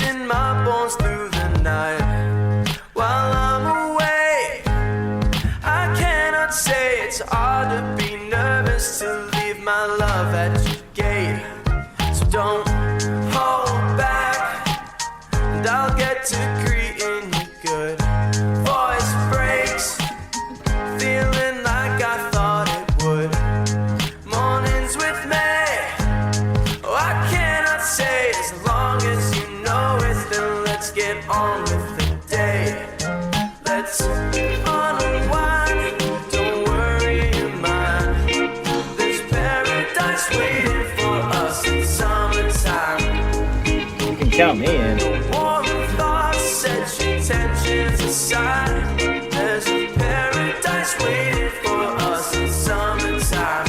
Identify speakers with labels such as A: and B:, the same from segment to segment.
A: in my bones through the night while I'm away. I cannot say it's hard to be nervous to leave my love at your gate. So don't hold back, and I'll get to greeting you good. Voice breaks, feeling like I thought it would. Mornings with me, oh, I cannot say as long as you know it, then let's get on with the day. Let's unwind, don't worry your mind. There's paradise waiting for us in summertime.
B: You can count me in.
A: Warm thoughts, set your tensions aside. There's a paradise waiting for us in summertime.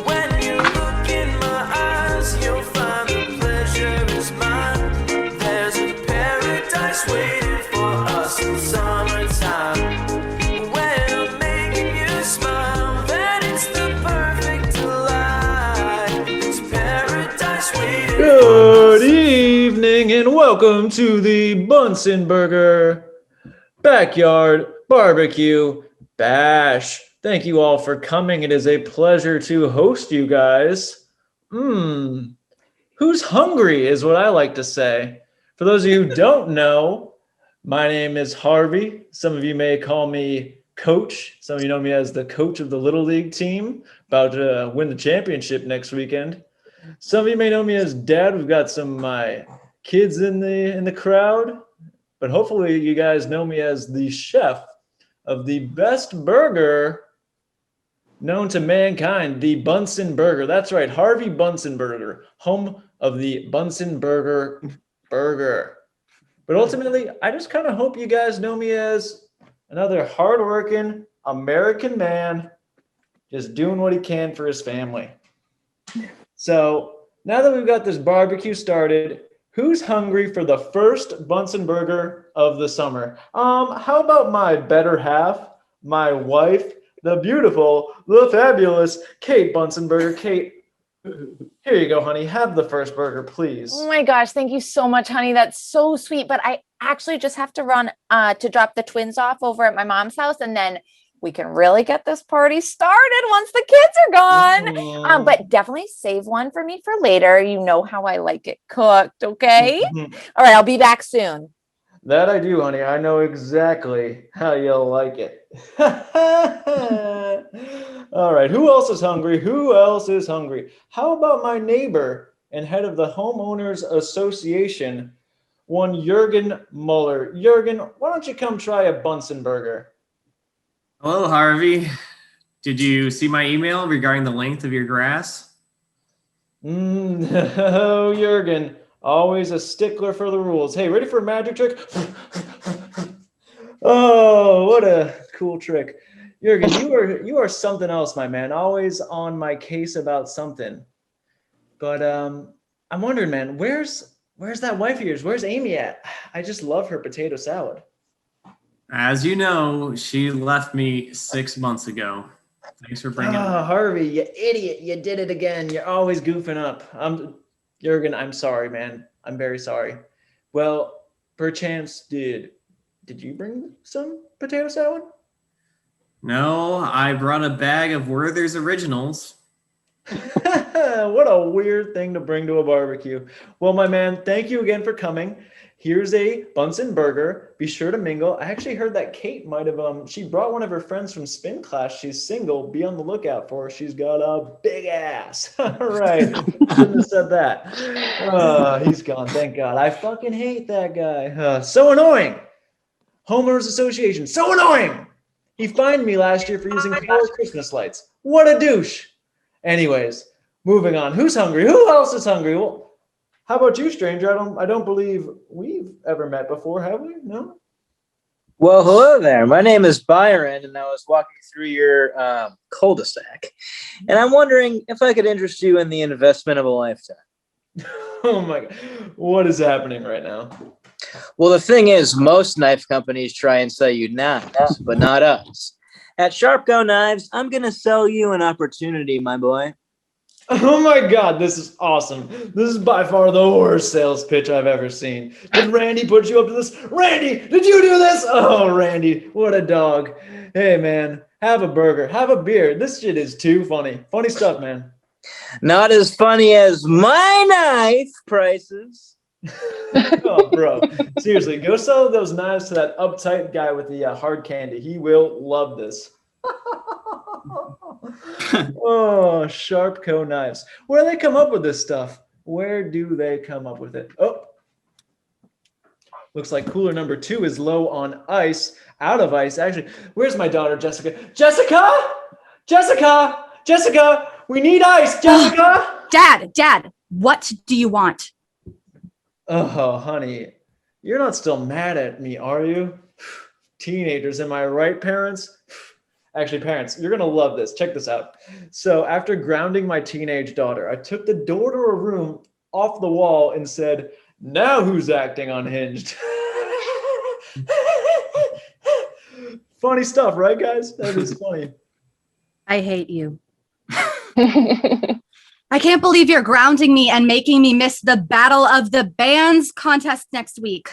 A: When you look in my eyes, you'll find the pleasure is mine. There's a paradise waiting for us in summertime. When I'm making you smile, then it's the perfect delight. It's paradise waiting for
C: Good
A: us.
C: evening and welcome to the Bunsen Burger Backyard Barbecue Bash. Thank you all for coming. It is a pleasure to host you guys. Who's hungry is what I like to say. For those of you who don't know, my name is Harvey. Some of you may call me Coach. Some of you know me as the coach of the Little League team, about to win the championship next weekend. Some of you may know me as Dad. We've got some of my kids in the crowd, but hopefully you guys know me as the chef of the best burger known to mankind, the Bunsen Burger. That's right, Harvey Bunsen Burger, home of the Bunsen Burger burger. But ultimately, I just kind of hope you guys know me as another hardworking American man just doing what he can for his family. So now that we've got this barbecue started, who's hungry for the first Bunsen Burger of the summer? How about my better half, my wife, the beautiful, the fabulous Kate Bunsen Burger. Kate, here you go, honey. Have the first burger, please.
D: Oh my gosh, thank you so much, honey. That's so sweet. But I actually just have to run to drop the twins off over at my mom's house, and then we can really get this party started once the kids are gone. But definitely save one for me for later. You know how I like it cooked, okay? All right, I'll be back soon.
C: That I do, honey. I know exactly how you'll like it. All right, who else is hungry? Who else is hungry? How about my neighbor and head of the Homeowners Association, one Jurgen Muller. Jurgen, why don't you come try a Bunsen Burger?
E: Hello, Harvey. Did you see my email regarding the length of your grass?
C: Oh, Jurgen, always a stickler for the rules. Hey, ready for a magic trick? Oh, what a cool trick. Jurgen, you are something else, my man. Always on my case about something. But I'm wondering, man, where's that wife of yours? Where's Amy at? I just love her potato salad.
E: As you know, she left me 6 months ago. Thanks for bringing it up.
C: Harvey, you idiot. You did it again. You're always goofing up. Jurgen, I'm sorry, man. I'm very sorry. Well, perchance, did you bring some potato salad?
E: No, I brought a bag of Werther's Originals.
C: What a weird thing to bring to a barbecue. Well, my man, thank you again for coming. Here's a Bunsen Burger. Be sure to mingle. I actually heard that Kate might have, she brought one of her friends from spin class. She's single. Be on the lookout for her. She's got a big ass. All right. Shouldn't have said that. He's gone. Thank God. I fucking hate that guy. So annoying. Homeowners Association. So annoying. He fined me last year for using color Christmas lights. What a douche. Anyways, moving on. Who's hungry? Who else is hungry? Well, how about you, stranger? I don't believe we've ever met before, have we? No?
B: Well, hello there. My name is Byron, and I was walking through your cul-de-sac, and I'm wondering if I could interest you in the investment of a lifetime.
C: Oh my God. What is happening right now?
B: Well, the thing is, most knife companies try and sell you knives, but not us. At Sharp Go Knives, I'm going to sell you an opportunity, my boy.
C: Oh my God, this is awesome. This is by far the worst sales pitch I've ever seen. Did Randy put you up to this? Randy, did you do this? Oh, Randy, what a dog. Hey, man, have a burger, have a beer. This shit is too funny. Funny stuff, man.
B: Not as funny as my knife prices.
C: Oh, bro, seriously, go sell those knives to that uptight guy with the hard candy. He will love this. Oh, Sharpco knives. Where do they come up with this stuff? Where do they come up with it? Oh, looks like cooler number 2 is low on ice. Out of ice, actually. Where's my daughter, Jessica? Jessica! Jessica! Jessica! We need ice, Jessica!
F: Dad, what do you want?
C: Oh, honey, you're not still mad at me, are you? Teenagers, am I right, parents? Actually, parents, you're going to love this. Check this out. So after grounding my teenage daughter, I took the door to her room off the wall and said, now who's acting unhinged? Funny stuff, right, guys? That is funny.
F: I hate you. I can't believe you're grounding me and making me miss the Battle of the Bands contest next week.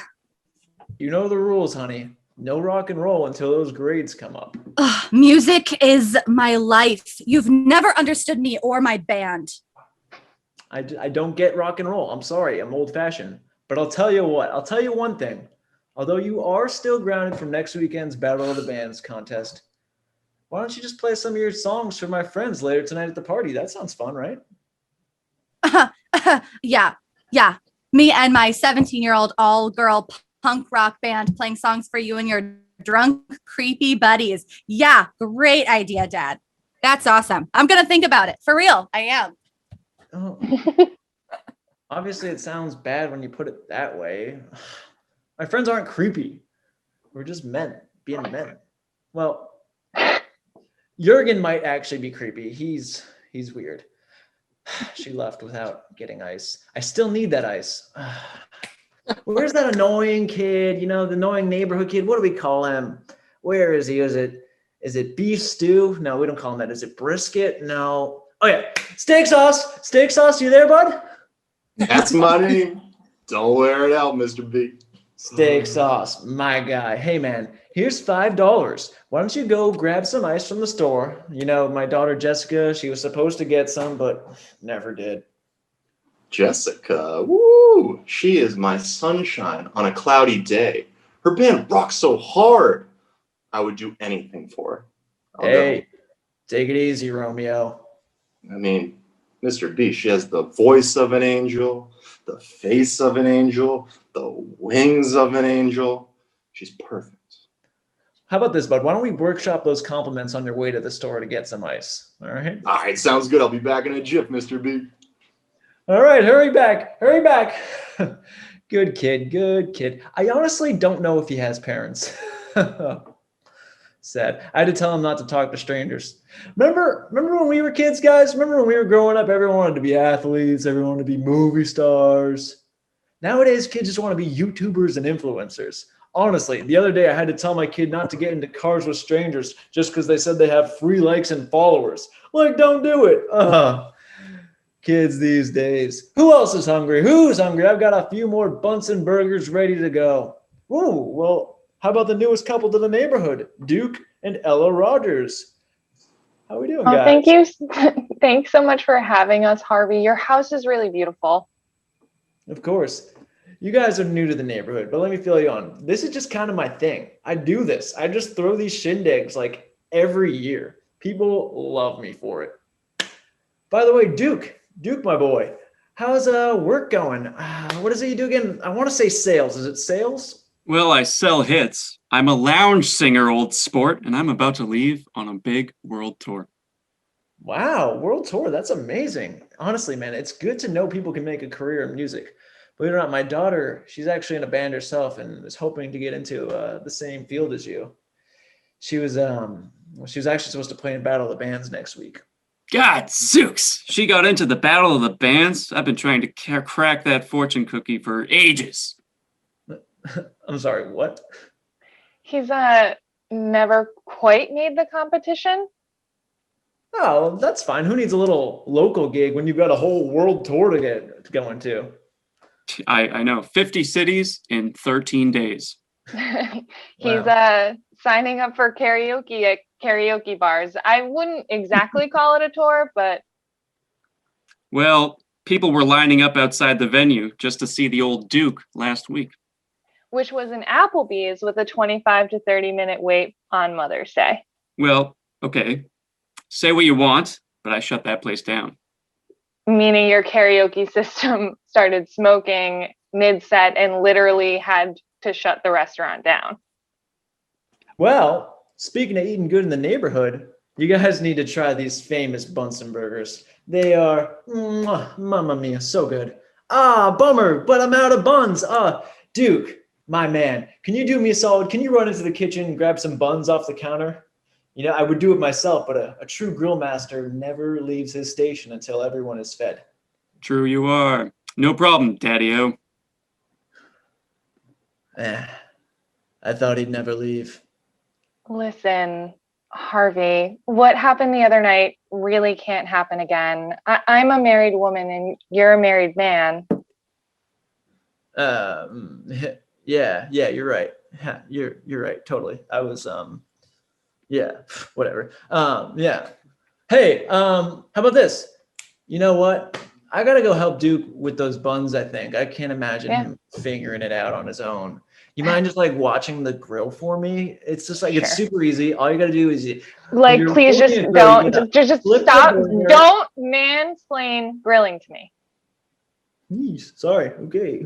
C: You know the rules, honey. No rock and roll until those grades come up.
F: Ugh, music is my life. You've never understood me or my band.
C: I don't get rock and roll. I'm sorry. I'm old fashioned. But I'll tell you what. I'll tell you one thing. Although you are still grounded from next weekend's Battle of the Bands contest, why don't you just play some of your songs for my friends later tonight at the party? That sounds fun, right?
F: Yeah. Me and my 17-year-old all-girl punk rock band playing songs for you and your drunk, creepy buddies. Yeah, great idea, Dad. That's awesome. I'm going to think about it. For real, I am.
C: Oh. Obviously, it sounds bad when you put it that way. My friends aren't creepy. We're just men being men. Well, Jurgen might actually be creepy. He's weird. She left without getting ice. I still need that ice. Where's that annoying kid? You know, the annoying neighborhood kid. What do we call him? Where is he? Is it beef stew? No, we don't call him that. Is it brisket? No. Oh yeah, steak sauce. Steak sauce. You there, bud?
G: That's my name. Don't wear it out, Mr. B.
C: Steak sauce, my guy. Hey man, here's $5. Why don't you go grab some ice from the store? You know, my daughter Jessica, she was supposed to get some, but never did.
G: Jessica, woo! She is my sunshine on a cloudy day. Her band rocks so hard. I would do anything for her.
C: Hey, take it easy, Romeo.
G: I mean, Mr. B, she has the voice of an angel, the face of an angel, the wings of an angel. She's perfect.
C: How about this, bud? Why don't we workshop those compliments on your way to the store to get some ice? All right.
G: All right, sounds good. I'll be back in a jiff, Mr. B.
C: All right, hurry back. Hurry back. Good kid. Good kid. I honestly don't know if he has parents. Sad. I had to tell him not to talk to strangers. Remember when we were kids, guys? Remember when we were growing up, everyone wanted to be athletes, everyone wanted to be movie stars. Nowadays, kids just want to be YouTubers and influencers. Honestly, the other day I had to tell my kid not to get into cars with strangers just because they said they have free likes and followers. Like, don't do it. Kids these days. Who else is hungry? Who's hungry? I've got a few more Bunsen burgers ready to go. Ooh, well, how about the newest couple to the neighborhood, Duke and Ella Rogers? How are we doing, guys?
D: Thank you. Thanks so much for having us, Harvey. Your house is really beautiful.
C: Of course. You guys are new to the neighborhood, but let me fill you on. This is just kind of my thing. I do this. I just throw these shindigs like every year. People love me for it. By the way, Duke, my boy, how's work going? What is it you do again? I want to say sales. Is it sales?
H: Well, I sell hits. I'm a lounge singer, old sport, and I'm about to leave on a big world tour.
C: Wow, world tour. That's amazing. Honestly, man, it's good to know people can make a career in music. Believe it or not, my daughter, she's actually in a band herself and is hoping to get into the same field as you. She was actually supposed to play in Battle of the Bands next week.
H: God, Zooks! She got into the Battle of the Bands. I've been trying to crack that fortune cookie for ages.
C: I'm sorry, what?
D: He's never quite made the competition.
C: Oh, well, that's fine. Who needs a little local gig when you've got a whole world tour to get going to?
H: I know 50 cities in 13 days.
D: He's
C: Wow.
D: signing up for karaoke at karaoke bars. I wouldn't exactly call it a tour, but
H: Well, people were lining up outside the venue just to see the old Duke last week.
D: which was an Applebee's with a 25 to 30-minute wait on Mother's Day.
H: Well, okay. Say what you want, but I shut that place down.
D: Meaning your karaoke system started smoking mid-set and literally had to shut the restaurant down.
C: Well, speaking of eating good in the neighborhood, you guys need to try these famous Bunsen burgers. They are, mamma mia, so good. Ah, bummer, but I'm out of buns. Duke, my man, can you do me a solid? Can you run into the kitchen and grab some buns off the counter? You know, I would do it myself, but a true grill master never leaves his station until everyone is fed.
H: True you are. No problem, Daddy-O.
C: I thought he'd never leave.
D: Listen, Harvey, what happened the other night really can't happen again. I'm a married woman and you're a married man.
C: Yeah, you're right. You're right, totally. I was yeah, whatever. Yeah. Hey, how about this? You know what? I gotta go help Duke with those buns, I think. I can't imagine him figuring it out on his own. You mind just like watching the grill for me? It's just like, it's super easy. All you gotta do is
D: Like, please just don't, just
C: flip the
D: stop.
C: burner.
D: Don't mansplain grilling to me.
C: Yeesh, sorry. Okay.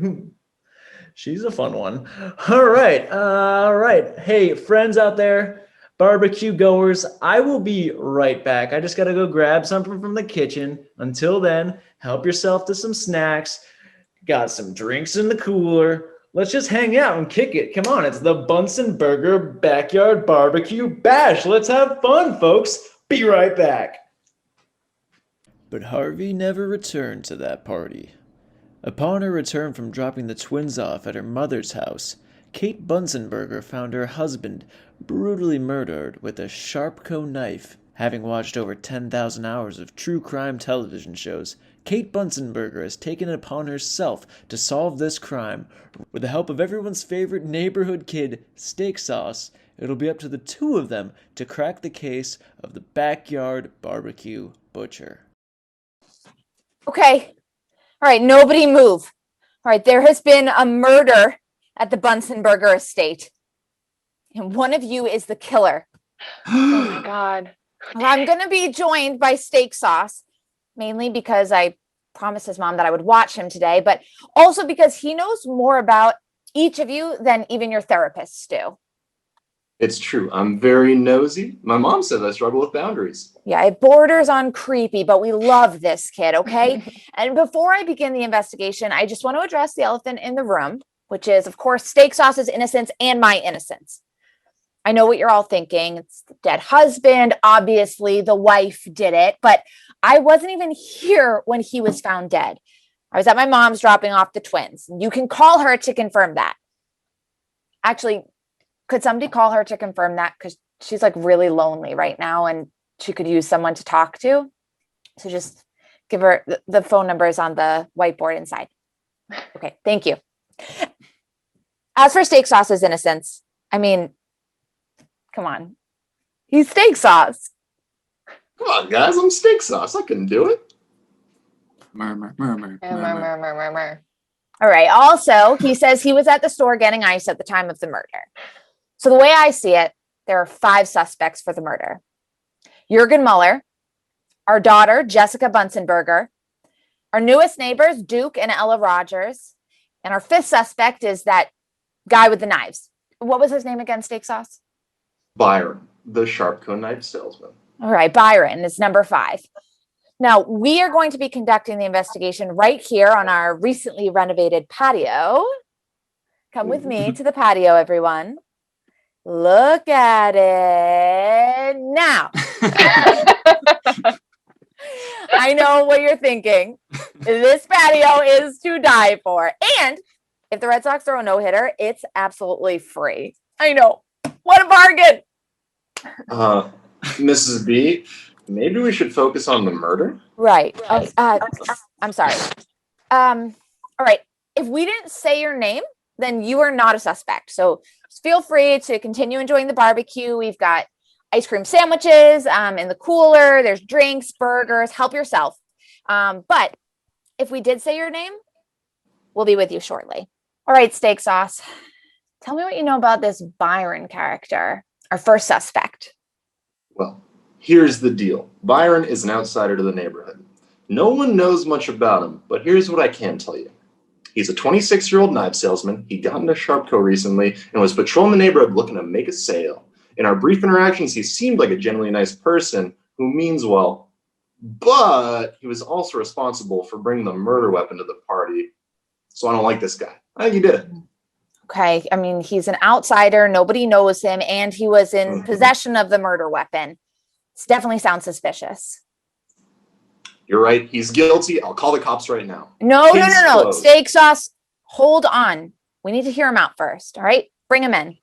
C: She's a fun one. All right. Hey, friends out there, barbecue goers, I will be right back. I just got to go grab something from the kitchen. Until then, help yourself to some snacks. Got some drinks in the cooler. Let's just hang out and kick it. Come on, it's the Bunsen Burger Backyard Barbecue Bash. Let's have fun, folks. Be right back. But Harvey never returned to that party. Upon her return from dropping the twins off at her mother's house, Kate Bunsenberger found her husband brutally murdered with a Sharpco knife. Having watched over 10,000 hours of true crime television shows, Kate Bunsenberger has taken it upon herself to solve this crime. With the help of everyone's favorite neighborhood kid, Steak Sauce, it'll be up to the two of them to crack the case of the Backyard Barbecue Butcher.
D: Okay. All right, nobody move. All right, there has been a murder at the Bunsenberger estate. And one of you is the killer. Oh my God. I'm going to be joined by Steak Sauce, mainly because I promised his mom that I would watch him today, but also because he knows more about each of you than even your therapists do.
G: It's true. I'm very nosy. My mom says I struggle with boundaries.
D: Yeah, it borders on creepy, but we love this kid, okay? And before I begin the investigation, I just want to address the elephant in the room, which is, of course, Steak Sauce's innocence and my innocence. I know what you're all thinking. It's the dead husband. Obviously, the wife did it, but I wasn't even here when he was found dead. I was at my mom's dropping off the twins. You can call her to confirm that. Actually, could somebody call her to confirm that? Because she's like really lonely right now and she could use someone to talk to. So just give her the phone numbers on the whiteboard inside. Okay, thank you. As for Steak Sauce's innocence, I mean, come on. He's Steak Sauce.
G: Come on, guys. I'm Steak Sauce. I can do it.
H: Murmur.
D: All right. Also, he says he was at the store getting ice at the time of the murder. So the way I see it, there are 5 suspects for the murder. Jurgen Muller, our daughter, Jessica Bunsenberger, our newest neighbors, Duke and Ella Rogers, and our 5th suspect is that guy with the knives. What was his name again, Steak Sauce?
G: Byron, the Sharpco knife salesman.
D: All right, Byron is number 5. Now, we are going to be conducting the investigation right here on our recently renovated patio. Come with me to the patio, everyone. Look at it now. I know what you're thinking. This patio is to die for. And if the Red Sox throw a no-hitter, it's absolutely free. I know. What a bargain.
G: Mrs. B, Maybe we should focus on the murder?
D: Right. I'm sorry. All right. If we didn't say your name, then you are not a suspect. So feel free to continue enjoying the barbecue. We've got ice cream sandwiches in the cooler. There's drinks, burgers. Help yourself. But if we did say your name, we'll be with you shortly. All right, steak sauce. Tell me what you know about this Byron character, our first suspect.
G: Well, here's the deal. Byron is an outsider to the neighborhood. No one knows much about him, but here's what I can tell you. He's a 26-year-old knife salesman. He got into Sharpco recently and was patrolling the neighborhood looking to make a sale. In our brief interactions, he seemed like a genuinely nice person who means well, but he was also responsible for bringing the murder weapon to the party. So I don't like this guy. I think he did it.
D: Okay. I mean, he's an outsider. Nobody knows him. And he was in possession of the murder weapon. It definitely sounds suspicious.
G: You're right. He's guilty. I'll call the cops right now.
D: No.
G: Closed.
D: Steak sauce. Hold on. We need to hear him out first. All right. Bring him in.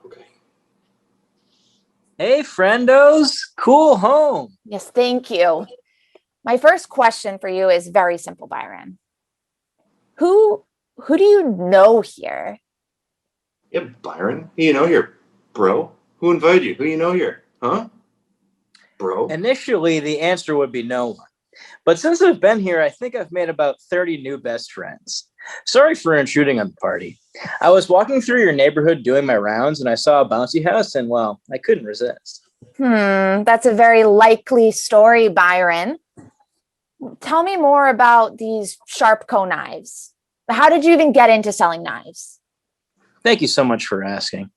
G: Okay.
B: Hey, friendos. Cool home.
D: Yes. Thank you. My first question for you is very simple, Byron. Who do you know here?
G: Yeah, Byron. Who you know here, bro? Who invited you? Who you know here? Huh? Bro?
B: Initially, the answer would be no one. But since I've been here, I think I've made about 30 new best friends. Sorry for intruding on the party. I was walking through your neighborhood doing my rounds, and I saw a bouncy house, and, well, I couldn't resist.
D: That's a very likely story, Byron. Tell me more about these Sharpco knives. How did you even get into selling knives?
B: Thank you so much for asking.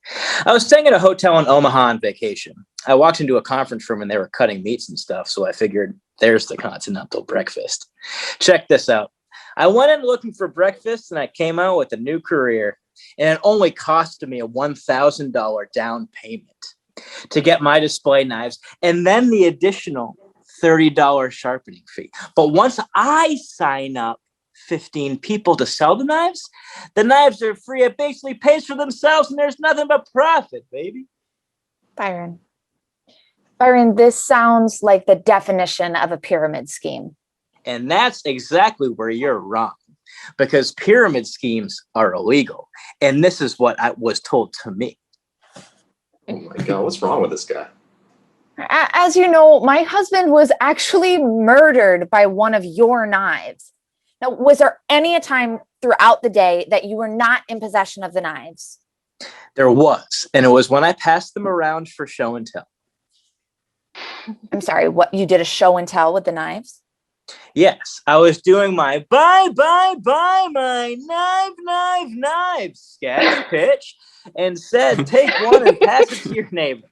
B: I was staying at a hotel in Omaha on vacation. I walked into a conference room and they were cutting meats and stuff, so I figured there's the continental breakfast. Check this out. I went in looking for breakfast and I came out with a new career, and it only cost me a $1,000 down payment to get my display knives and then the additional $30 sharpening fee. But once I sign up 15 people to sell the knives are free. It basically pays for themselves and there's nothing but profit, baby.
D: Byron, this sounds like the definition of a pyramid scheme.
B: And that's exactly where you're wrong, because pyramid schemes are illegal. And this is what I was told to me.
G: Oh my God, what's wrong with this guy?
D: As you know, my husband was actually murdered by one of your knives. Now, was there any time throughout the day that you were not in possession of the knives?
B: There was, and it was when I passed them around for show and tell.
D: I'm sorry, what, you did a show and tell with the knives?
B: Yes, I was doing my buy my knives sketch pitch and said, take one and pass it to your neighbor.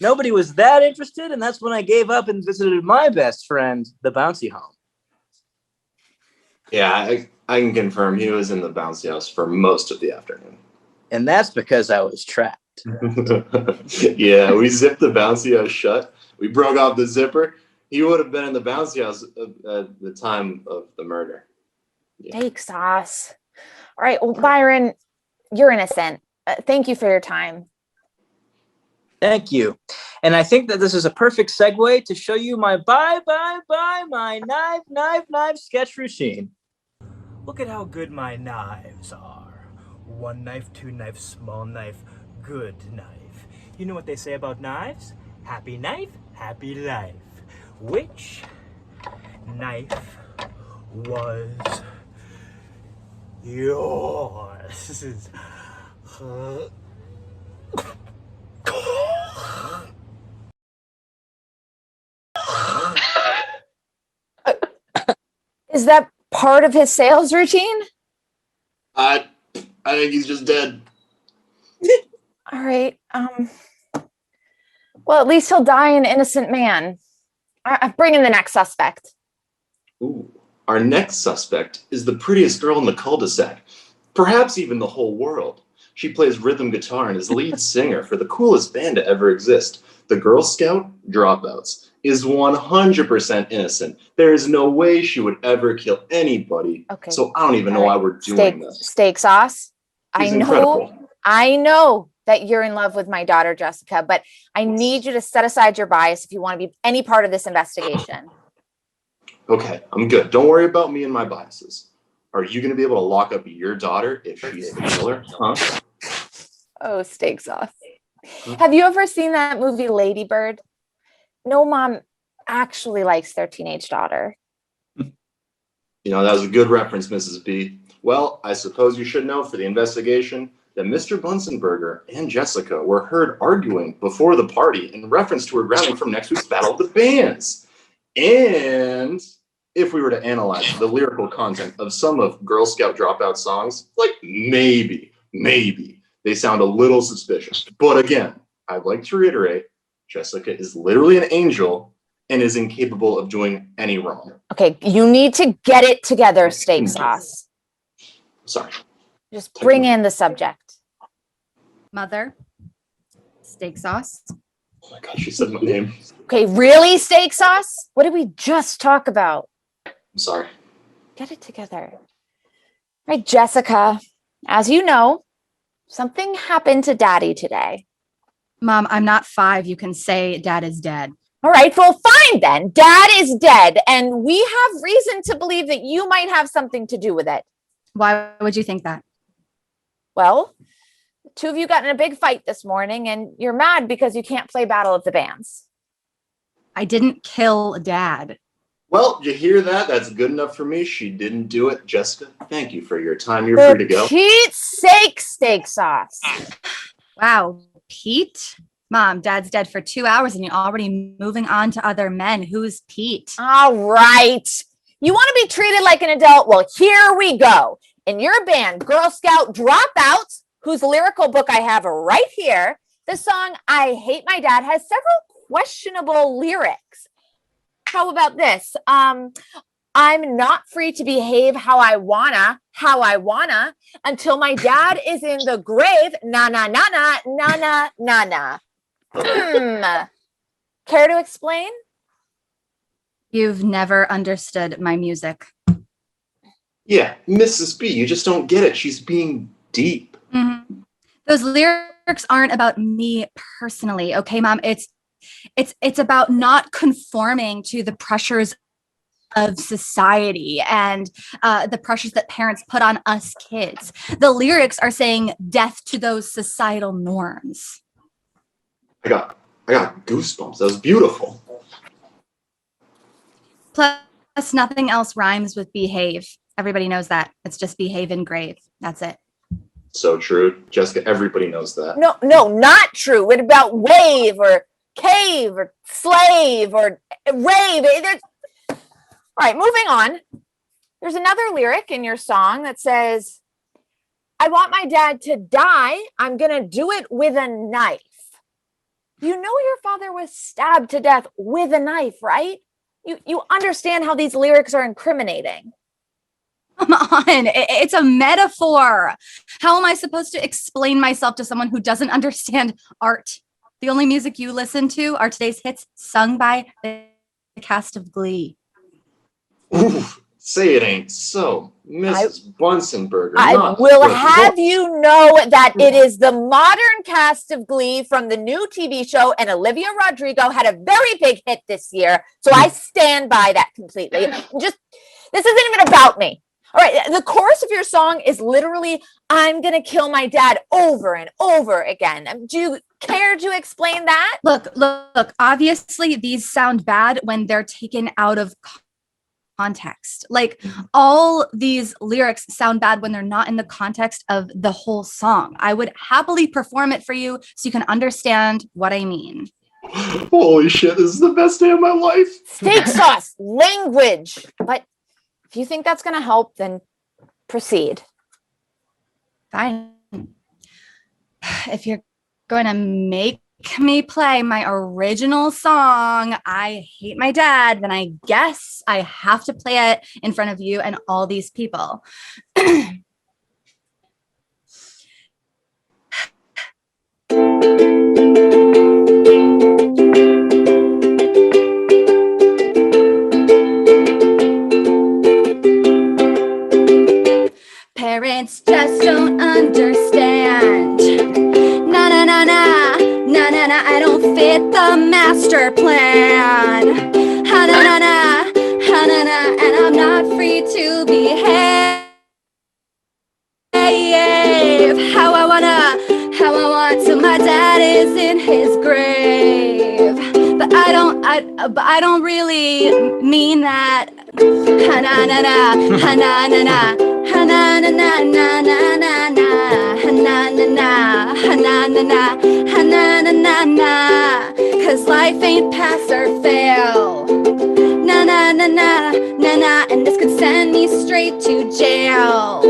B: Nobody was that interested, and that's when I gave up and visited my best friend, the bouncy home.
G: Yeah, I can confirm he was in the bouncy house for most of the afternoon.
B: And that's because I was trapped.
G: Yeah, we zipped the bouncy house shut. We broke off the zipper. He would have been in the bouncy house at the time of the murder. Yeah.
D: Steak sauce. All right, well, Byron, you're innocent. Thank you for your time.
B: Thank you. And I think that this is a perfect segue to show you my buy my knife sketch routine.
I: Look at how good my knives are. One knife, two knife, small knife, good knife. You know what they say about knives? Happy knife, happy life. Which knife was yours?
D: Is that part of his sales routine?
G: I think he's just dead.
D: All right. Well, at least he'll die an innocent man. Bring in the next suspect.
G: Ooh. Our next suspect is the prettiest girl in the cul-de-sac, perhaps even the whole world. She plays rhythm guitar and is lead singer for the coolest band to ever exist. The Girl Scout Dropouts is 100% innocent. There is no way she would ever kill anybody.
D: Okay.
G: So I don't even know why we're doing this.
D: Steak sauce.
G: She's incredible.
D: I know that you're in love with my daughter, Jessica, but I need you to set aside your bias if you want to be any part of this investigation.
G: Okay, I'm good. Don't worry about me and my biases. Are you going to be able to lock up your daughter if she's the killer? Huh?
D: Oh, steak sauce. Have you ever seen that movie Lady Bird? No mom actually likes their teenage daughter.
G: You know, that was a good reference, Mrs. B. Well, I suppose you should know for the investigation that Mr. Bunsenberger and Jessica were heard arguing before the party in reference to her grounding from next week's Battle of the Bands. And if we were to analyze the lyrical content of some of Girl Scout Dropout songs, like maybe they sound a little suspicious. But again, I'd like to reiterate, Jessica is literally an angel and is incapable of doing any wrong.
D: Okay, you need to get it together, steak sauce.
G: Sorry.
D: Just bring in the subject.
F: Mother, steak sauce.
G: Oh my God, she said my name.
D: Okay, really, steak sauce? What did we just talk about?
G: I'm sorry.
D: Get it together. Right, Jessica, as you know, something happened to Daddy today.
F: Mom, I'm not 5. You can say Dad is dead.
D: All right, well, fine then. Dad is dead, and we have reason to believe that you might have something to do with it.
F: Why would you think that?
D: Well, the two of you got in a big fight this morning, and you're mad because you can't play Battle of the Bands.
F: I didn't kill Dad.
G: Well, you hear that? That's good enough for me. She didn't do it. Jessica, thank you for your time. You're free to go.
D: For Pete's sake, steak sauce.
F: Wow, Pete? Mom, Dad's dead for 2 hours and you're already moving on to other men. Who's Pete?
D: All right. You want to be treated like an adult? Well, here we go. In your band, Girl Scout Dropouts, whose lyrical book I have right here, the song I Hate My Dad has several questionable lyrics. How about this? I'm not free to behave how I wanna, until my dad is in the grave. Na na na na na na na na. Care to explain?
F: You've never understood my music.
G: Yeah, Mrs. B, you just don't get it. She's being deep.
F: Mm-hmm. Those lyrics aren't about me personally, okay, Mom? It's about not conforming to the pressures of society and the pressures that parents put on us kids. The lyrics are saying death to those societal norms.
G: I got goosebumps. That was beautiful.
F: Plus, nothing else rhymes with behave. Everybody knows that. It's just behave and grave. That's it.
G: So true. Jessica, everybody knows that.
D: No, not true. What about wave or cave or slave or rave? All right, moving on. There's another lyric in your song that says, I want my dad to die. I'm going to do it with a knife. You know your father was stabbed to death with a knife, right? You understand how these lyrics are incriminating.
F: Come on, it's a metaphor. How am I supposed to explain myself to someone who doesn't understand art? The only music you listen to are today's hits sung by the cast of Glee.
G: Oof, say it ain't so. Mrs. Bunsenberger.
D: I will have you know that it is the modern cast of Glee from the new TV show, and Olivia Rodrigo had a very big hit this year. So I stand by that completely. This isn't even about me. All right, the chorus of your song is literally, I'm going to kill my dad over and over again. Do you care to explain that?
F: Look, obviously these sound bad when they're taken out of context. Like all these lyrics sound bad when they're not in the context of the whole song. I would happily perform it for you so you can understand what I mean.
G: Holy shit, this is the best day of my life.
D: Steak sauce, language. But if you think that's going to help, then proceed.
F: Fine. If you're going to make me play my original song, I Hate My Dad, then I guess I have to play it in front of you and all these people. Parents just don't understand. Na na master plan. Ha-na-na-na, ha-na-na, and I'm not free to behave how I want till my dad is in his grave. But I don't really mean that. Ha-na-na-na, ha-na-na-na, ha-na-na-na-na-na-na-na, ha-na-na-na, ha-na-na-na, ha-na-na-na-na, 'cause life ain't pass or fail. Na-na-na-na, na-na, and this could send me straight to jail.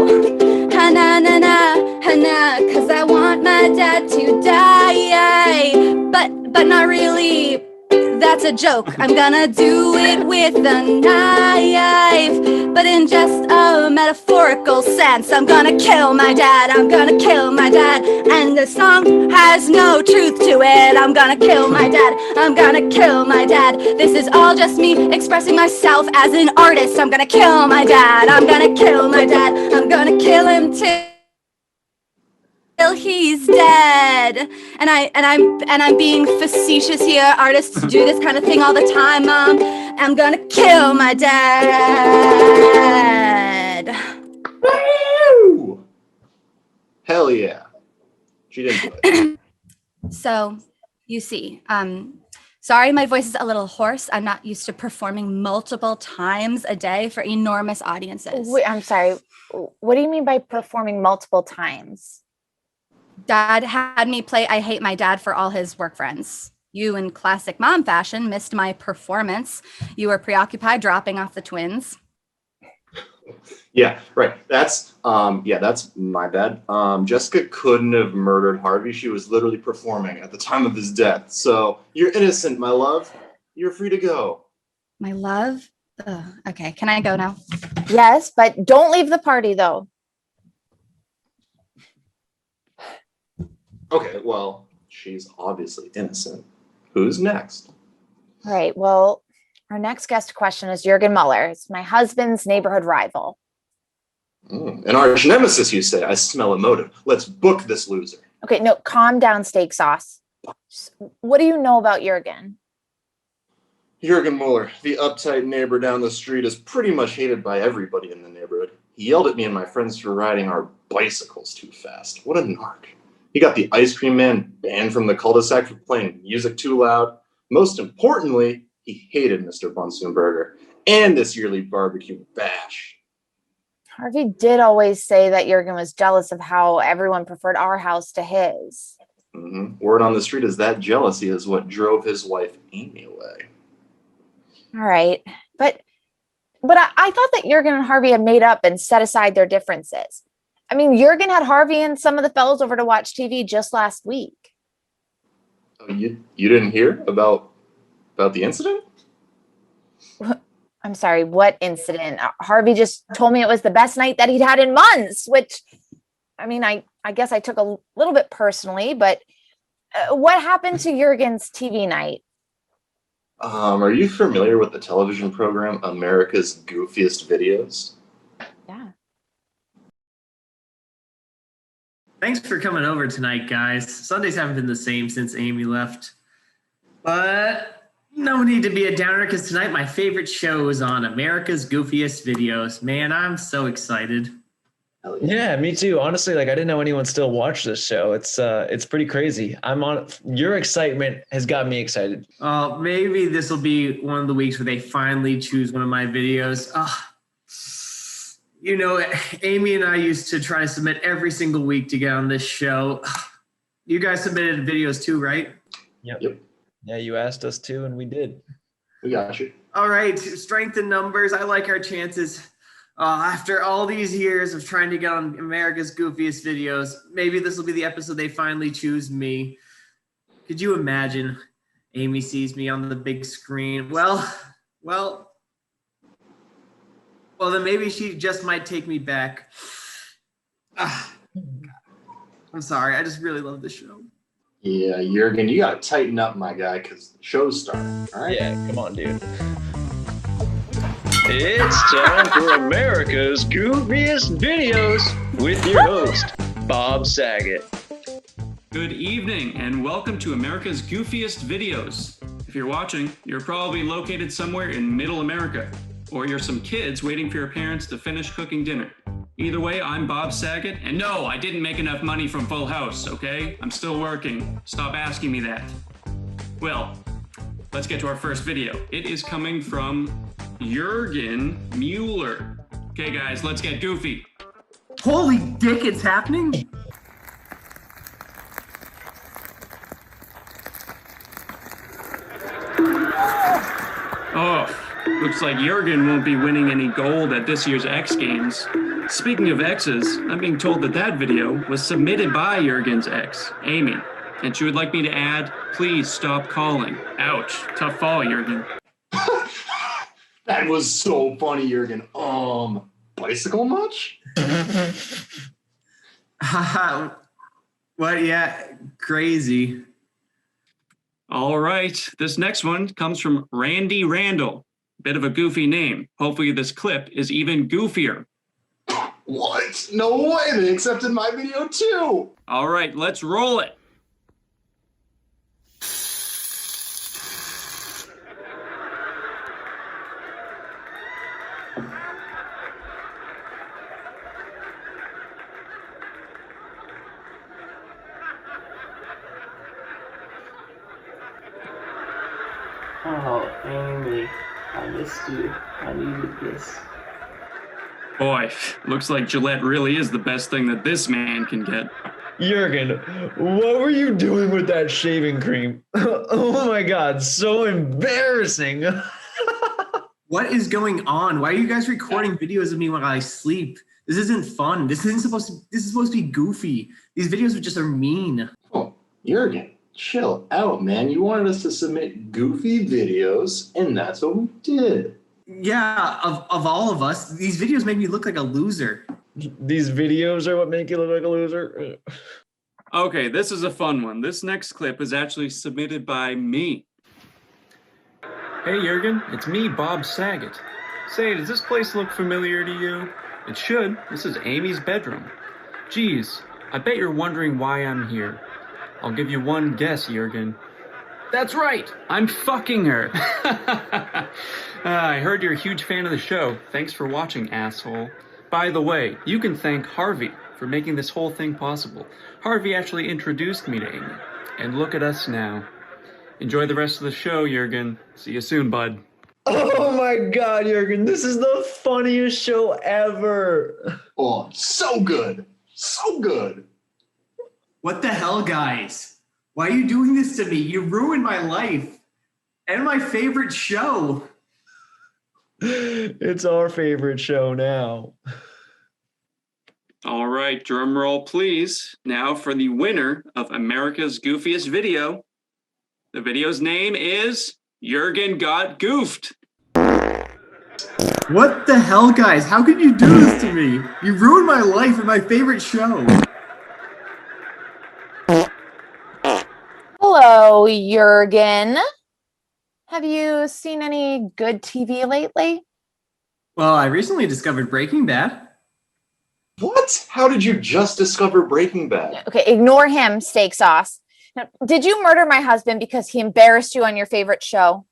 F: Ha-na-na-na, ha-na, 'cause I want my dad to die, but not really. That's a joke. I'm gonna do it with a knife, but in just a metaphorical sense. I'm gonna kill my dad, I'm gonna kill my dad, and the song has no truth to it. I'm gonna kill my dad, I'm gonna kill my dad. This is all just me expressing myself as an artist. I'm gonna kill my dad, I'm gonna kill my dad, I'm gonna kill him till he's dead. And I'm being facetious here. Artists do this kind of thing all the time, Mom. I'm gonna kill my dad.
G: Woo! Hell yeah. She didn't do it.
F: So, you see, sorry my voice is a little hoarse. I'm not used to performing multiple times a day for enormous audiences.
D: Wait, I'm sorry. What do you mean by performing multiple times?
F: Dad had me play I Hate My Dad for all his work friends. You, in classic mom fashion, missed my performance. You were preoccupied dropping off the twins.
G: Yeah, right. That's my bad. Jessica couldn't have murdered Harvey. She was literally performing at the time of his death. So you're innocent, my love. You're free to go.
F: My love? Ugh, okay, can I go now?
D: Yes, but don't leave the party though.
G: Okay, well, she's obviously innocent. Who's next?
D: All right. Well, our next guest question is Jurgen Muller. It's my husband's neighborhood rival.
G: An arch nemesis, you say? I smell a motive. Let's book this loser.
D: Okay, no, calm down, steak sauce. What do you know about Jurgen?
G: Jurgen Muller, the uptight neighbor down the street, is pretty much hated by everybody in the neighborhood. He yelled at me and my friends for riding our bicycles too fast. What a narc. He got the ice cream man banned from the cul-de-sac for playing music too loud. Most importantly, he hated Mr. Bunsenberger and this yearly barbecue bash.
D: Harvey did always say that Jurgen was jealous of how everyone preferred our house to his.
G: Word on the street is that jealousy is what drove his wife Amy away.
D: All right. But I thought that Jurgen and Harvey had made up and set aside their differences. I mean, Jurgen had Harvey and some of the fellows over to watch TV just last week.
G: Oh, you didn't hear about the incident?
D: I'm sorry, what incident? Harvey just told me it was the best night that he'd had in months, which, I mean, I guess I took a little bit personally, but what happened to Jurgen's TV night?
G: Are you familiar with the television program America's Goofiest Videos?
D: Yeah.
E: Thanks for coming over tonight, guys. Sundays haven't been the same since Amy left. But no need to be a downer, because tonight my favorite show is on America's Goofiest Videos. Man, I'm so excited.
C: Yeah, me too. Honestly, like I didn't know anyone still watched this show. It's pretty crazy. Your excitement has got me excited.
E: Maybe this will be one of the weeks where they finally choose one of my videos. You know, Amy and I used to try to submit every single week to get on this show. You guys submitted videos too, right?
C: Yep. Yeah, you asked us to, and we did.
G: We got you.
E: All right, strength in numbers. I like our chances. After all these years of trying to get on America's Goofiest Videos, maybe this will be the episode they finally choose me. Could you imagine Amy sees me on the big screen? Well, then maybe she just might take me back. I'm sorry. I just really love this show.
G: Yeah, Jurgen, you gotta tighten up, my guy, because the show's starting. All right?
C: Yeah, come on, dude. It's time for America's Goofiest Videos with your host, Bob Saget.
H: Good evening and welcome to America's Goofiest Videos. If you're watching, you're probably located somewhere in Middle America, or you're some kids waiting for your parents to finish cooking dinner. Either way, I'm Bob Saget, and no, I didn't make enough money from Full House, okay? I'm still working. Stop asking me that. Well, let's get to our first video. It is coming from Jurgen Mueller. Okay, guys, let's get goofy.
E: Holy dick, it's happening?
H: Oh, looks like Jurgen won't be winning any gold at this year's X Games. Speaking of X's, I'm being told that that video was submitted by Jurgen's ex, Amy, and she would like me to add, please stop calling. Ouch, tough fall, Jurgen.
G: That was so funny, Jurgen. Bicycle much?
E: What? Yeah, crazy.
H: All right, this next one comes from Randy Randall. Bit of a goofy name. Hopefully this clip is even goofier.
G: What? No way, they accepted my video too!
H: All right, let's roll it.
J: Oh, Amy, I missed you. I needed this.
H: Boy, looks like Gillette really is the best thing that this man can get.
C: Jurgen, what were you doing with that shaving cream? Oh my God, so embarrassing.
E: What is going on? Why are you guys recording videos of me while I sleep? This isn't fun. This is supposed to be goofy. These videos just are mean.
G: Oh, Jurgen, chill out, man. You wanted us to submit goofy videos, and that's what we did.
E: Yeah, of all of us, these videos make me look like a loser.
C: These videos are what make you look like a loser?
H: Okay, this is a fun one. This next clip is actually submitted by me.
K: Hey Jurgen, it's me, Bob Saget. Say, does this place look familiar to you? It should. This is Amy's bedroom. Geez, I bet you're wondering why I'm here. I'll give you one guess, Jurgen. That's right, I'm fucking her. I heard you're a huge fan of the show. Thanks for watching, asshole. By the way, you can thank Harvey for making this whole thing possible. Harvey actually introduced me to Amy. And look at us now. Enjoy the rest of the show, Jurgen. See you soon, bud.
C: Oh my God, Jurgen, this is the funniest show ever.
G: Oh, so good. So good.
E: What the hell, guys? Why are you doing this to me? You ruined my life and my favorite show.
C: It's our favorite show now.
H: All right, drum roll, please. Now for the winner of America's Goofiest video. The video's name is Jurgen Got Goofed.
E: What the hell, guys? How could you do this to me? You ruined my life and my favorite show.
D: Hello, Jurgen. Have you seen any good TV lately?
E: Well, I recently discovered Breaking Bad.
G: What? How did you just discover Breaking Bad?
D: Okay, ignore him, steak sauce. Now, did you murder my husband because he embarrassed you on your favorite show?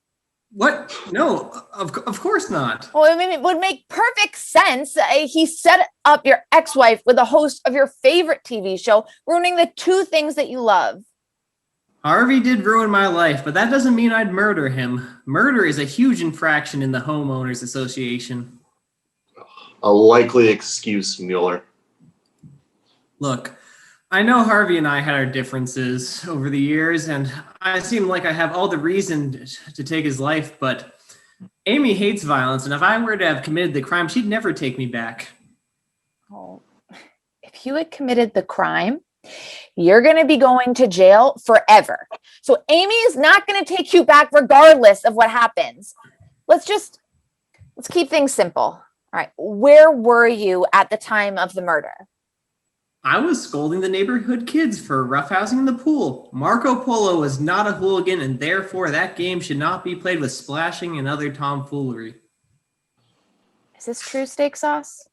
E: What? No, of course not.
D: Well, I mean, it would make perfect sense. He set up your ex-wife with the host of your favorite TV show, ruining the two things that you love.
E: Harvey did ruin my life, but that doesn't mean I'd murder him. Murder is a huge infraction in the Homeowners Association.
G: A likely excuse, Mueller.
E: Look, I know Harvey and I had our differences over the years, and I seem like I have all the reason to take his life, but Amy hates violence, and if I were to have committed the crime, she'd never take me back.
D: Oh, if you had committed the crime, you're going to be going to jail forever. So Amy is not going to take you back regardless of what happens. Let's keep things simple. All right. Where were you at the time of the murder?
E: I was scolding the neighborhood kids for roughhousing in the pool. Marco Polo was not a hooligan, and therefore that game should not be played with splashing and other tomfoolery.
D: Is this true, steak sauce?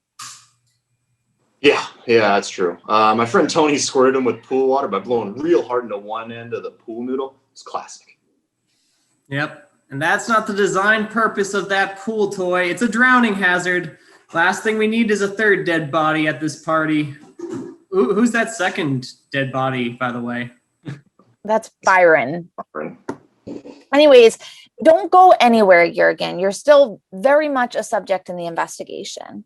G: Yeah, that's true. My friend Tony squirted him with pool water by blowing real hard into one end of the pool noodle. It's classic.
E: Yep. And that's not the design purpose of that pool toy. It's a drowning hazard. Last thing we need is a third dead body at this party. Who's that second dead body, by the way?
D: That's Byron. Anyways, don't go anywhere, Jurgen. You're still very much a subject in the investigation.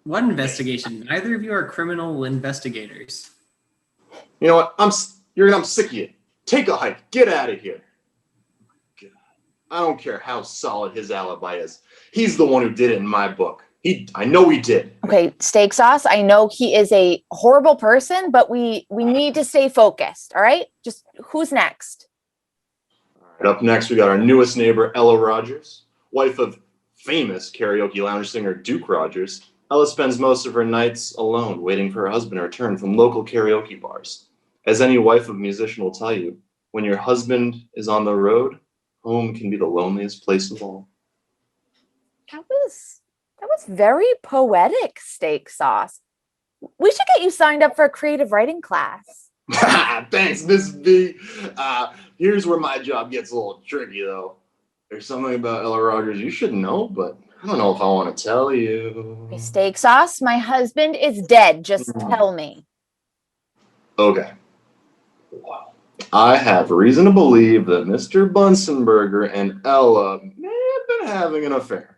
E: What investigation? Neither of you are criminal investigators.
G: You know what? I'm sick of you. Take a hike. Get out of here. God. I don't care how solid his alibi is. He's the one who did it in my book. I know he did.
D: Okay, steak sauce. I know he is a horrible person, but we need to stay focused. All right. Just who's next?
G: All right, up next, we got our newest neighbor, Ella Rogers, wife of famous karaoke lounge singer Duke Rogers. Ella spends most of her nights alone, waiting for her husband to return from local karaoke bars. As any wife of a musician will tell you, when your husband is on the road, home can be the loneliest place of all.
D: That was very poetic, steak sauce. We should get you signed up for a creative writing class.
G: Thanks, Miss B. Here's where my job gets a little tricky, though. There's something about Ella Rogers you should know, but I don't know if I want to tell you.
D: Hey, steak sauce, my husband is dead. Just tell me.
G: Okay. Wow. I have reason to believe that Mr. Bunsenberger and Ella may have been having an affair.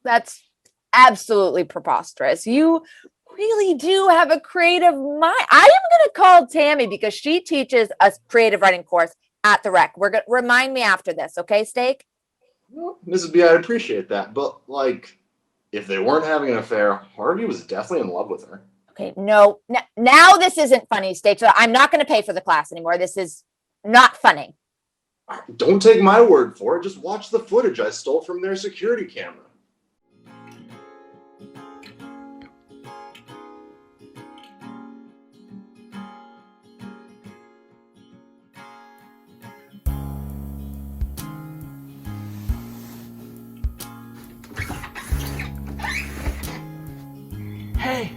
D: That's absolutely preposterous. You really do have a creative mind. I am going to call Tammy because she teaches a creative writing course at the rec. We're going to remind me after this. Okay, steak?
G: Well, Mrs. B, I'd appreciate that. But, if they weren't having an affair, Harvey was definitely in love with her.
D: Okay, no. Now this isn't funny, steak. So I'm not going to pay for the class anymore. This is not funny.
G: Don't take my word for it. Just watch the footage I stole from their security camera.
I: Hey,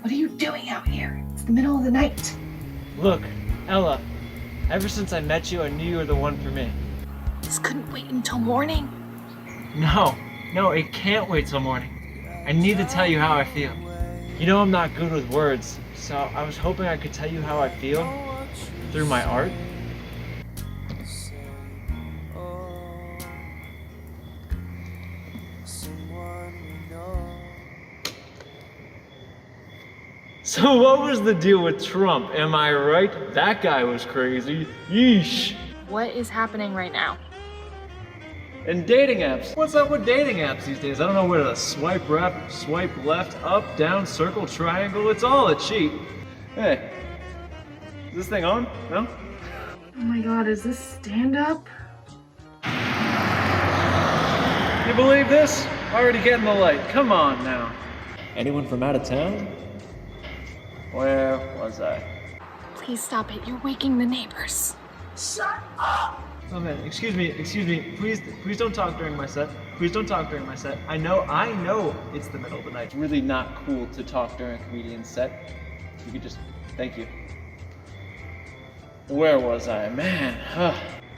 L: What are you doing out here? It's the middle of the night.
I: look, Ella. Ever since I met you, I knew you were the one for me.
L: This couldn't wait until morning.
I: No, it can't wait till morning. I need to tell you how I feel. You know I'm not good with words, so I was hoping I could tell you how I feel through my art. So what was the deal with Trump? Am I right? That guy was crazy. Yeesh.
L: What is happening right now?
I: And dating apps. What's up with dating apps these days? I don't know where to swipe left, up, down, circle, triangle. It's all a cheat. Hey, is this thing on? No?
L: Oh my god, is this stand-up?
I: You believe this? Already getting the light. Come on now. Anyone from out of town? Where was I?
L: Please stop it. You're waking the neighbors.
I: Oh man, excuse me. Please don't talk during my set. Please don't talk during my set. I know it's the middle of the night. It's really not cool to talk during a comedian's set. You could just, thank you. Where was I? Man,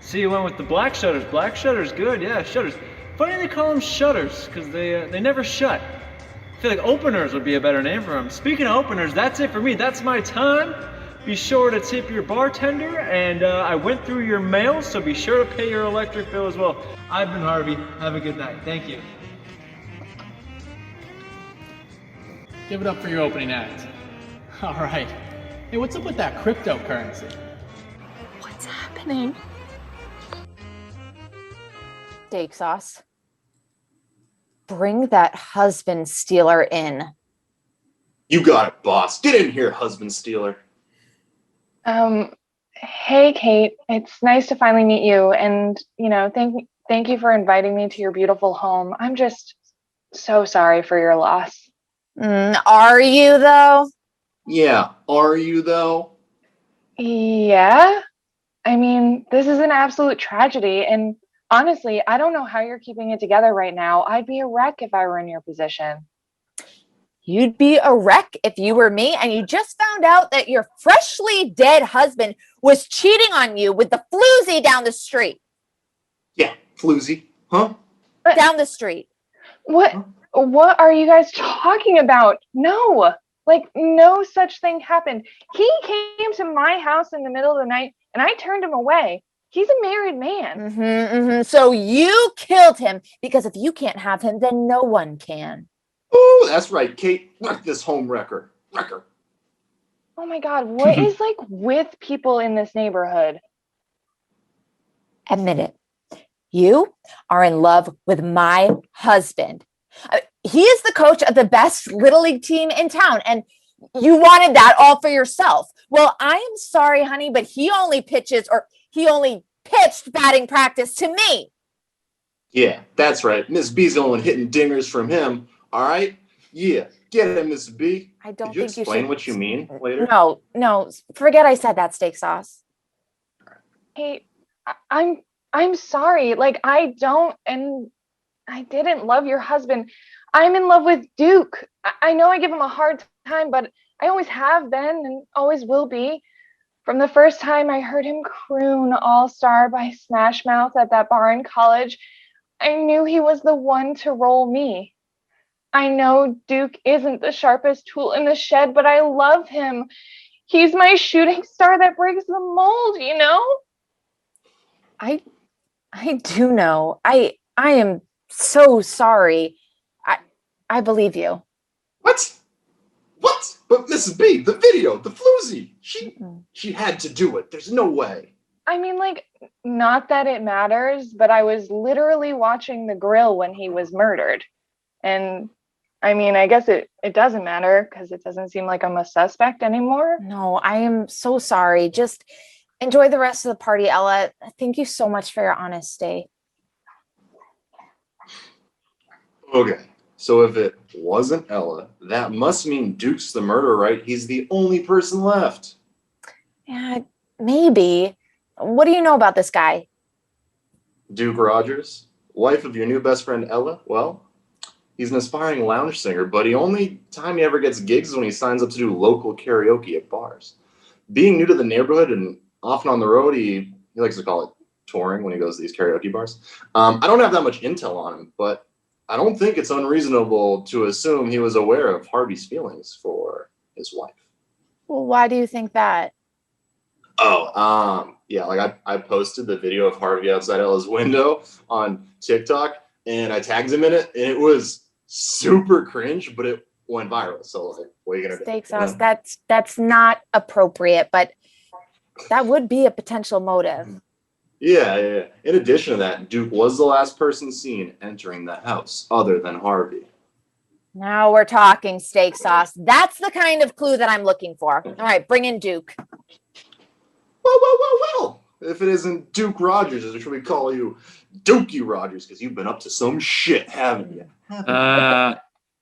I: See, you went with the black shutters. Black shutters, good, yeah, shutters. Funny they call them shutters, because they never shut. I feel like openers would be a better name for them. Speaking of openers, that's it for me. That's my time. Be sure to tip your bartender, and I went through your mail, so be sure to pay your electric bill as well. I've been Harvey. Have a good night. Thank you.
M: Give it up for your opening act. All right. Hey, what's up with that cryptocurrency?
L: What's happening?
D: Steak sauce. Bring that husband stealer in.
G: You got it, boss. Get in here, husband stealer.
N: Hey, Kate. It's nice to finally meet you. And, thank you for inviting me to your beautiful home. I'm just so sorry for your loss.
D: Are you, though?
G: Yeah, are you, though?
N: Yeah. I mean, this is an absolute tragedy. And honestly, I don't know how you're keeping it together right now. I'd be a wreck if I were in your position.
D: You'd be a wreck if you were me and you just found out that your freshly dead husband was cheating on you with the floozy down the street.
G: Yeah, floozy. Huh?
D: Down the street.
N: What are you guys talking about? No, like no such thing happened. He came to my house in the middle of the night and I turned him away. He's a married man.
D: So you killed him because if you can't have him, then no one can.
G: Oh, that's right, Kate. Wreck this home wrecker. Wrecker.
N: Oh my God, what is like with people in this neighborhood?
D: Admit it. You are in love with my husband. He is the coach of the best Little League team in town, and you wanted that all for yourself. Well, I am sorry, honey, but he only pitched batting practice to me.
G: Yeah, that's right. Miss B's the only one hitting dingers from him. All right? Yeah, get it, Miss B.
D: I don't
G: Could you
D: think you
G: explain
D: should.
G: what you mean later?
D: No, forget I said that, steak sauce.
N: Hey, I'm sorry. Like I didn't love your husband. I'm in love with Duke. I know I give him a hard time, but I always have been and always will be. From the first time I heard him croon All Star by Smash Mouth at that bar in college, I knew he was the one to roll me. I know Duke isn't the sharpest tool in the shed, but I love him. He's my shooting star that breaks the mold, you know?
D: I do know. I am so sorry. I believe you.
G: What? But Mrs. B, the video, the floozy. She had to do it. There's no way.
N: I mean, like, not that it matters, but I was literally watching the grill when he was murdered. And I mean, I guess it doesn't matter because it doesn't seem like I'm a suspect anymore.
D: No, I am so sorry. Just enjoy the rest of the party, Ella. Thank you so much for your honesty.
G: Okay, so if it wasn't Ella, that must mean Duke's the murderer, right? He's the only person left.
D: Yeah, maybe. What do you know about this guy?
G: Duke Rogers, wife of your new best friend Ella? Well, he's an aspiring lounge singer, but the only time he ever gets gigs is when he signs up to do local karaoke at bars. Being new to the neighborhood and often on the road, he likes to call it touring when he goes to these karaoke bars. I don't have that much intel on him, but I don't think it's unreasonable to assume he was aware of Harvey's feelings for his wife.
D: Well, why do you think that?
G: Yeah, like I posted the video of Harvey outside Ella's window on TikTok, and I tagged him in it, and it was super cringe, but it went viral. So like, what are you gonna do?
D: Steak sauce. That's not appropriate, but that would be a potential motive.
G: Yeah. In addition to that, Duke was the last person seen entering the house other than Harvey.
D: Now we're talking, steak sauce. That's the kind of clue that I'm looking for. All right, bring in Duke.
G: Well. If it isn't Duke Rogers, or should we call you Dookie Rogers? Because you've been up to some shit, haven't you?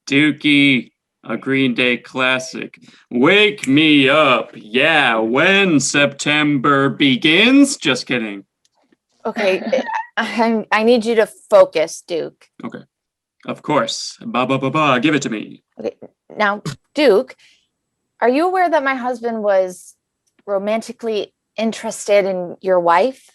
K: Dookie, a Green Day classic. Wake me up. Yeah, when September begins. Just kidding.
D: Okay, I need you to focus, Duke.
K: Okay. Of course. Give it to me.
D: Okay, now, Duke, are you aware that my husband was romantically interested in your wife?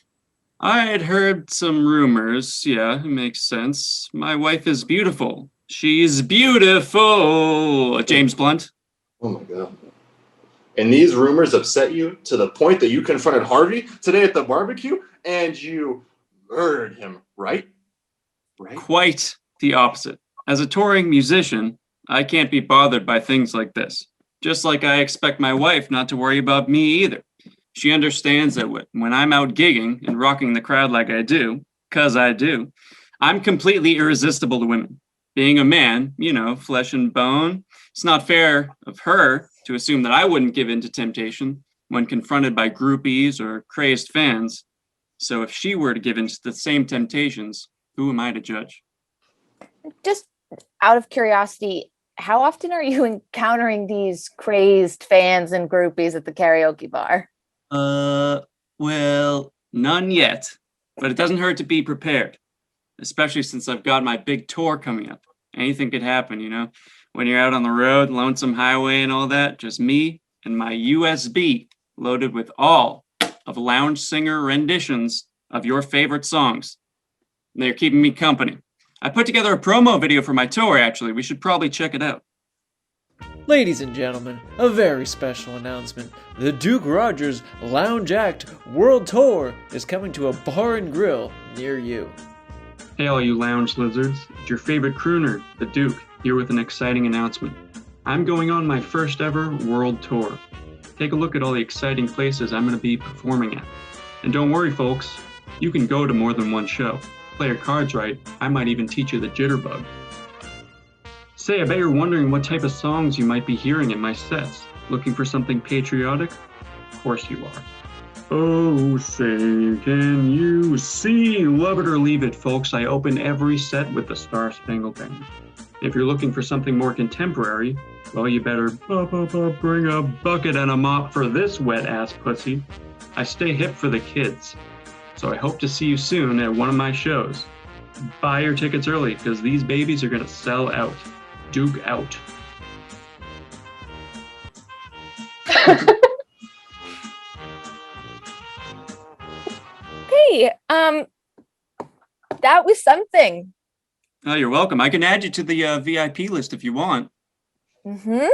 K: I had heard some rumors. Yeah, it makes sense. My wife is beautiful. She's beautiful. James Blunt.
G: Oh my God. And these rumors upset you to the point that you confronted Harvey today at the barbecue and you murdered him, right?
K: Quite the opposite. As a touring musician, I can't be bothered by things like this. Just like I expect my wife not to worry about me either. She understands that when I'm out gigging and rocking the crowd like I do, 'cause I do, I'm completely irresistible to women. Being a man, flesh and bone, it's not fair of her to assume that I wouldn't give in to temptation when confronted by groupies or crazed fans. So if she were to give in to the same temptations, who am I to judge?
D: Just out of curiosity, how often are you encountering these crazed fans and groupies at the karaoke bar?
K: Well, none yet, but it doesn't hurt to be prepared, especially since I've got my big tour coming up. Anything could happen, when you're out on the road, Lonesome Highway and all that, just me and my USB loaded with all
H: of lounge singer renditions of your favorite songs. They're keeping me company. I put together a promo video for my tour, actually. We should probably check it out.
C: Ladies and gentlemen, a very special announcement. The Duke Rogers Lounge Act World Tour is coming to a bar and grill near you.
H: Hey, all you lounge lizards. It's your favorite crooner, the Duke, here with an exciting announcement. I'm going on my first ever world tour. Take a look at all the exciting places I'm going to be performing at. And don't worry, folks, you can go to more than one show. Play your cards right, I might even teach you the jitterbug. Say, I bet you're wondering what type of songs you might be hearing in my sets. Looking for something patriotic? Of course you are. Oh, say, can you see? Love it or leave it, folks. I open every set with the Star Spangled Banner. If you're looking for something more contemporary, well, you better bring a bucket and a mop for this wet-ass pussy. I stay hip for the kids. So I hope to see you soon at one of my shows. Buy your tickets early, because these babies are going to sell out. Duke out.
D: Hey, that was something.
H: Oh, you're welcome. I can add you to the VIP list if you want.
D: Mm-hmm.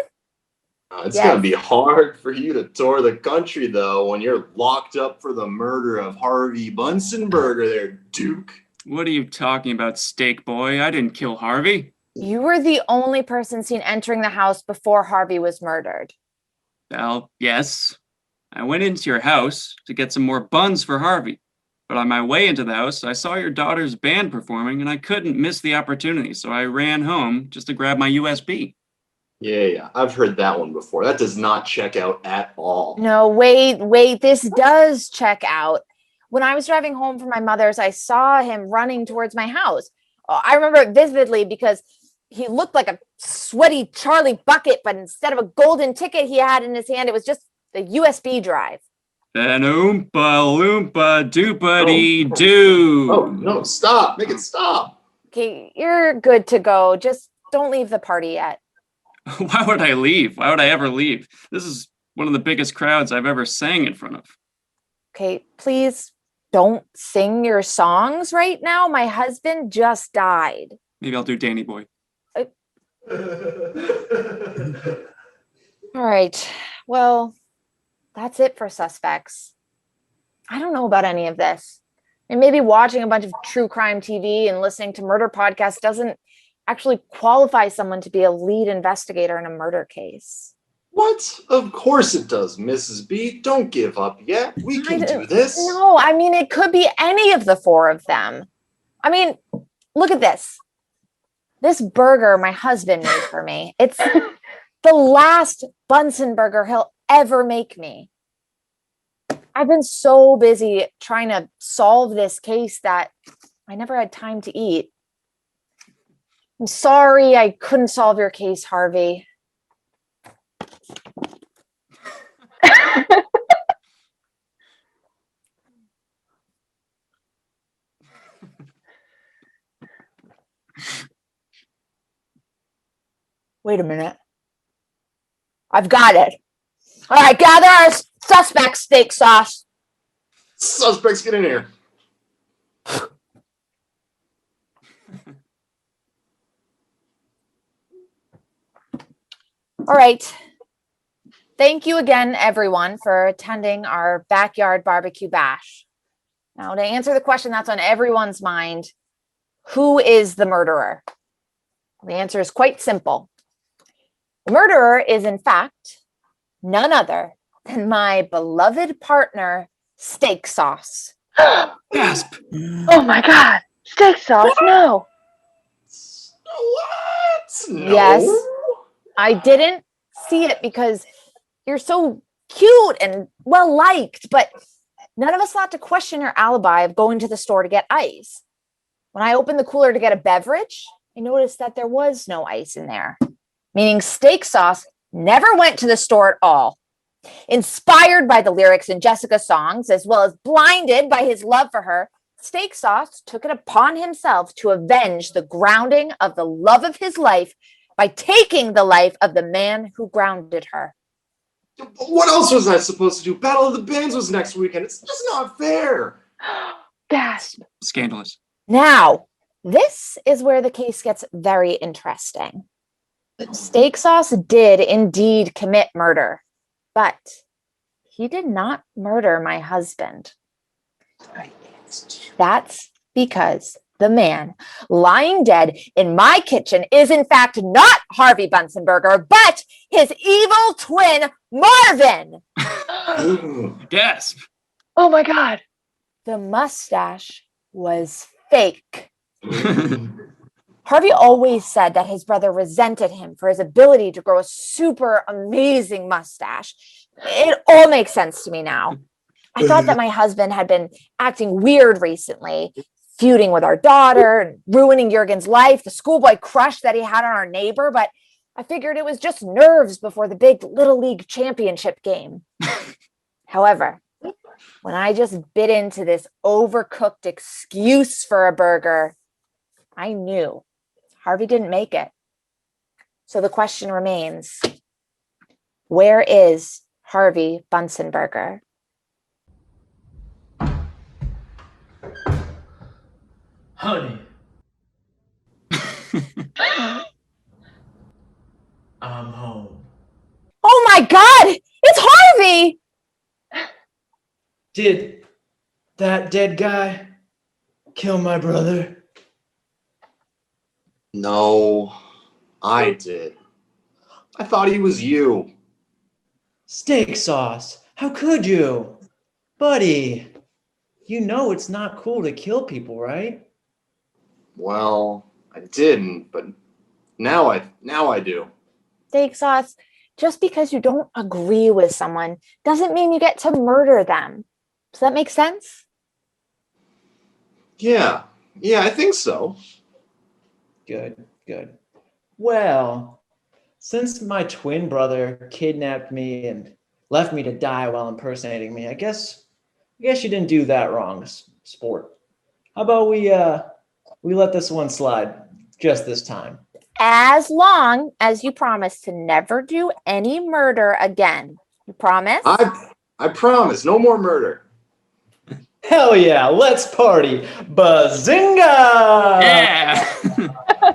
G: It's going to be hard for you to tour the country, though, when you're locked up for the murder of Harvey Bunsenberger there, Duke.
H: What are you talking about, steak boy? I didn't kill Harvey.
D: You were the only person seen entering the house before Harvey was murdered.
H: Well, yes. I went into your house to get some more buns for Harvey. But on my way into the house, I saw your daughter's band performing, and I couldn't miss the opportunity, so I ran home just to grab my USB.
G: Yeah, I've heard that one before. That does not check out at all.
D: No, wait, this does check out. When I was driving home from my mother's, I saw him running towards my house. I remember it vividly because he looked like a sweaty Charlie bucket, but instead of a golden ticket he had in his hand, it was just the USB drive.
H: An oompa loompa doopa doo.
G: Oh, no, stop. Make it stop.
D: Okay, you're good to go. Just don't leave the party yet.
H: Why would I leave? Why would I ever leave? This is one of the biggest crowds I've ever sang in front of.
D: Okay, please don't sing your songs right now. My husband just died.
H: Maybe I'll do Danny Boy.
D: All right. Well, that's it for suspects. I don't know about any of this. And maybe watching a bunch of true crime TV and listening to murder podcasts doesn't actually qualify someone to be a lead investigator in a murder case.
G: What? Of course it does, Mrs. B. Don't give up yet. We can do this.
D: No, I mean, it could be any of the four of them. I mean, look at this. This burger my husband made for me. It's the last Bunsen burger he'll ever make me. I've been so busy trying to solve this case that I never had time to eat. I'm sorry I couldn't solve your case, Harvey. Wait a minute. I've got it. All right, gather our suspect steak sauce.
G: Suspects, get in here.
D: All right. Thank you again, everyone, for attending our backyard barbecue bash. Now, to answer the question that's on everyone's mind, who is the murderer? The answer is quite simple. The murderer is, in fact, none other than my beloved partner, Steak Sauce.
H: Gasp!
N: Oh my God. Steak sauce, no.
G: What? No.
D: Yes. I didn't see it because you're so cute and well liked, but none of us thought to question your alibi of going to the store to get ice. When I opened the cooler to get a beverage, I noticed that there was no ice in there, meaning Steak Sauce never went to the store at all. Inspired by the lyrics in Jessica's songs, as well as blinded by his love for her, Steak Sauce took it upon himself to avenge the grounding of the love of his life by taking the life of the man who grounded her.
G: What else was I supposed to do? Battle of the Bands was next weekend. It's just not fair.
N: Gasp.
H: Scandalous.
D: Now, this is where the case gets very interesting. Steak Sauce did indeed commit murder, but he did not murder my husband. That's because the man lying dead in my kitchen is in fact not Harvey Bunsenberger, but his evil twin, Marvin.
H: Gasp.
N: Oh my God.
D: The mustache was fake. Harvey always said that his brother resented him for his ability to grow a super amazing mustache. It all makes sense to me now. I thought that my husband had been acting weird recently, feuding with our daughter and ruining Jurgen's life, the schoolboy crush that he had on our neighbor, but I figured it was just nerves before the big Little League championship game. However, when I just bit into this overcooked excuse for a burger, I knew Harvey didn't make it. So the question remains, where is Harvey Bunsenberger?
C: Honey. I'm home.
D: Oh my God, it's Harvey!
C: Did that dead guy kill my brother?
G: No, I did. I thought he was you.
C: Steak Sauce, how could you? Buddy, you know it's not cool to kill people, right?
G: Well, I didn't, but now I do.
D: Steak Sauce, just because you don't agree with someone doesn't mean you get to murder them. Does that make sense?
G: Yeah, I think so.
C: Good. Well, since my twin brother kidnapped me and left me to die while impersonating me, I guess you didn't do that wrong, sport. How about we let this one slide just this time?
D: As long as you promise to never do any murder again. You promise?
G: I promise, no more murder.
C: Hell yeah, let's party. Bazinga!
H: Yeah.